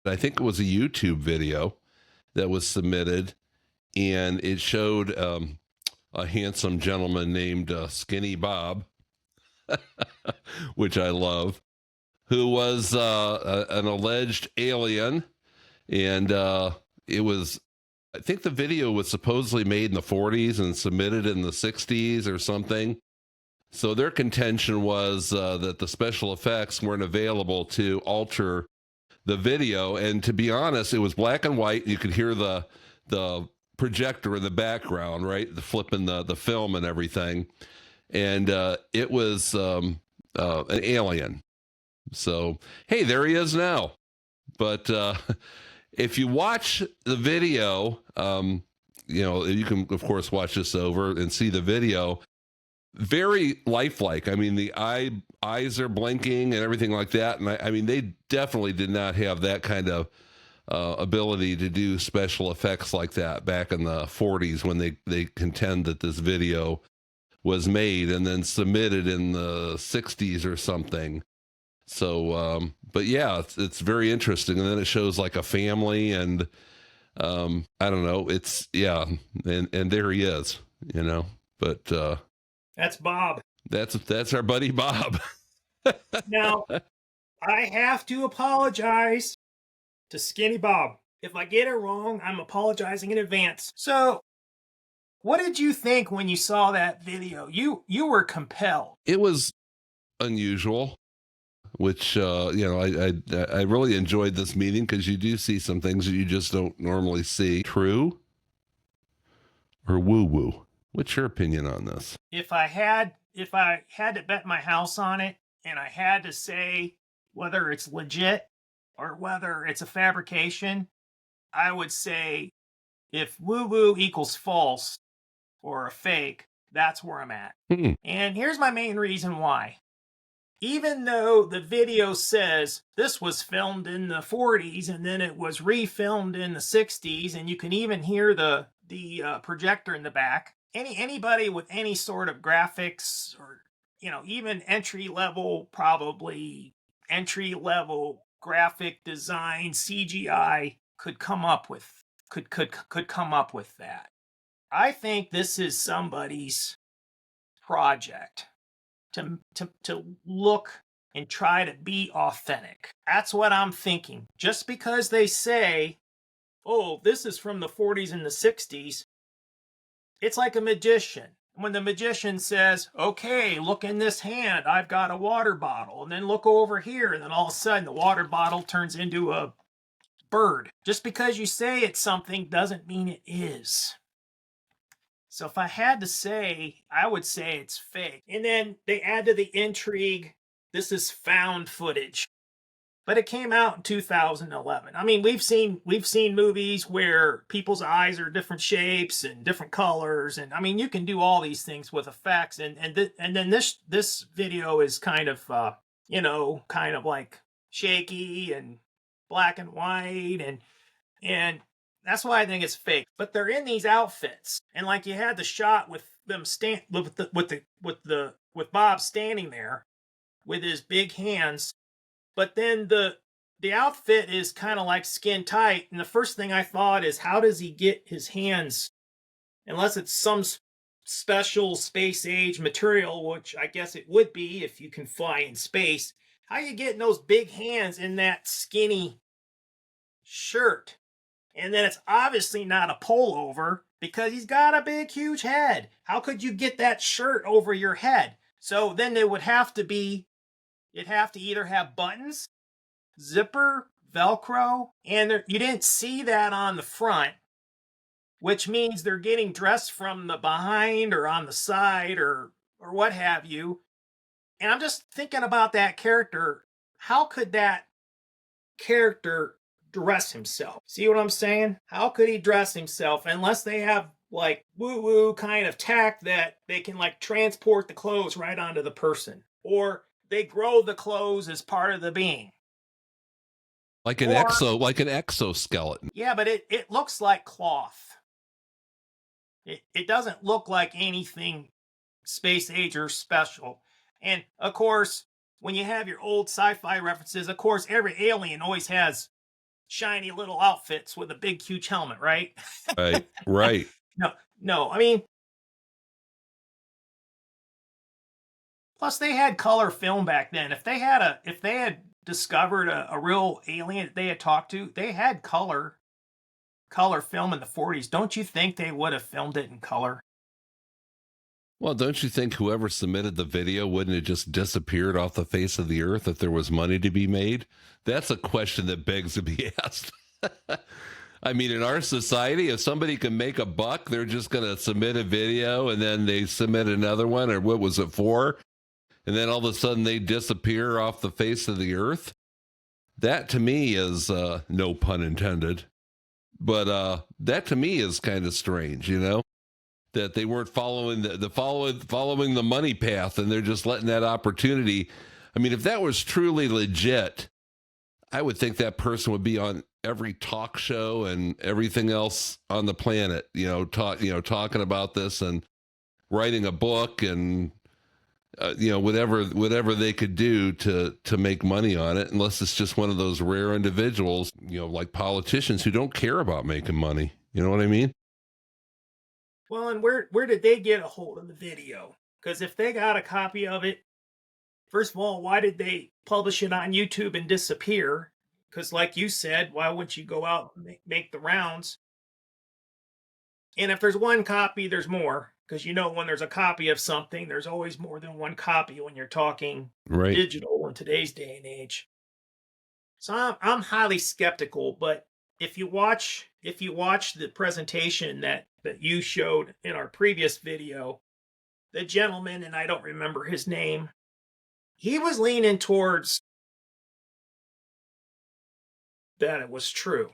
I think it was a YouTube video that was submitted, and it showed a handsome gentleman named Skinny Bob, which I love, who was an alleged alien. And it was, I think the video was supposedly made in the 40s and submitted in the 60s or something. So their contention was that the special effects weren't available to alter the video. And to be honest, it was black and white. You could hear the projector in the background, right? The flipping the film and everything. And it was an alien. So, hey, there he is now. But if you watch the video, you can, of course, watch this over and see the video. Very lifelike. I mean, the eyes are blinking and everything like that. And I mean, they definitely did not have that kind of ability to do special effects like that back in the 40s when they contend that this video was made and then submitted in the 60s or something. So, but yeah, it's very interesting. And then it shows like a family and, I don't know, and there he is, but, that's Bob. That's our buddy Bob. Now, I have to apologize to Skinny Bob. If I get it wrong, I'm apologizing in advance. So, what did you think when you saw that video? You were compelled. It was unusual, which I really enjoyed this meeting because you do see some things that you just don't normally see. True or woo-woo? What's your opinion on this? If I had to bet my house on it, and I had to say whether it's legit or whether it's a fabrication, I would say if woo-woo equals false or a fake, that's where I'm at. And here's my main reason why. Even though the video says this was filmed in the 40s and then it was refilmed in the 60s, and you can even hear the projector in the back, anybody with any sort of graphics or even entry level graphic design CGI could come up with that. I think this is somebody's project to look and try to be authentic. That's what I'm thinking. Just because they say, oh, this is from the 40s and the 60s, it's like a magician. When the magician says, okay, look in this hand, I've got a water bottle, and then look over here, and then all of a sudden the water bottle turns into a bird. Just because you say it's something doesn't mean it is. So if I had to say, I would say it's fake. And then they add to the intrigue, this is found footage. But it came out in 2011. I mean, we've seen movies where people's eyes are different shapes and different colors, and I mean, you can do all these things with effects. And then this video is kind of kind of like shaky and black and white, and that's why I think it's fake. But they're in these outfits, and like you had the shot with them with Bob standing there with his big hands. But then the outfit is kind of like skin tight. And the first thing I thought is, how does he get his hands, unless it's some special space age material, which I guess it would be if you can fly in space. How are you getting those big hands in that skinny shirt? And then it's obviously not a pullover because he's got a big, huge head. How could you get that shirt over your head? So then it would have to be, it'd have to either have buttons, zipper, Velcro, and you didn't see that on the front, which means they're getting dressed from the behind or on the side or what have you. And I'm just thinking about that character. How could that character dress himself? See what I'm saying? How could he dress himself unless they have like woo-woo kind of tack that they can like transport the clothes right onto the person, or they grow the clothes as part of the being. Like an exoskeleton. Yeah, but it looks like cloth. It doesn't look like anything space age or special. And of course, when you have your old sci-fi references, of course, every alien always has shiny little outfits with a big, huge helmet, right? Right. Right. No, no. I mean, plus they had color film back then. If they had discovered a real alien that they had talked to, they had color film in the 40s. Don't you think they would have filmed it in color? Well, don't you think whoever submitted the video wouldn't have just disappeared off the face of the earth if there was money to be made? That's a question that begs to be asked. I mean, in our society, if somebody can make a buck, they're just going to submit a video and then they submit another one, or what was it for? And then all of a sudden they disappear off the face of the earth. That to me is, no pun intended, but that to me is kind of strange, you know? That they weren't following following the money path, and they're just letting that opportunity. I mean, if that was truly legit, I would think that person would be on every talk show and everything else on the planet, talking about this and writing a book and whatever they could do to make money on it, unless it's just one of those rare individuals, like politicians who don't care about making money. You know what I mean? Well, and where did they get a hold of the video? Because if they got a copy of it, first of all, why did they publish it on YouTube and disappear? Because, like you said, why wouldn't you go out and make the rounds? And if there's one copy, there's more. Because when there's a copy of something, there's always more than one copy when you're talking Right. digital in today's day and age. So I'm highly skeptical. But if you watch the presentation that you showed in our previous video, the gentleman, and I don't remember his name, he was leaning towards that it was true.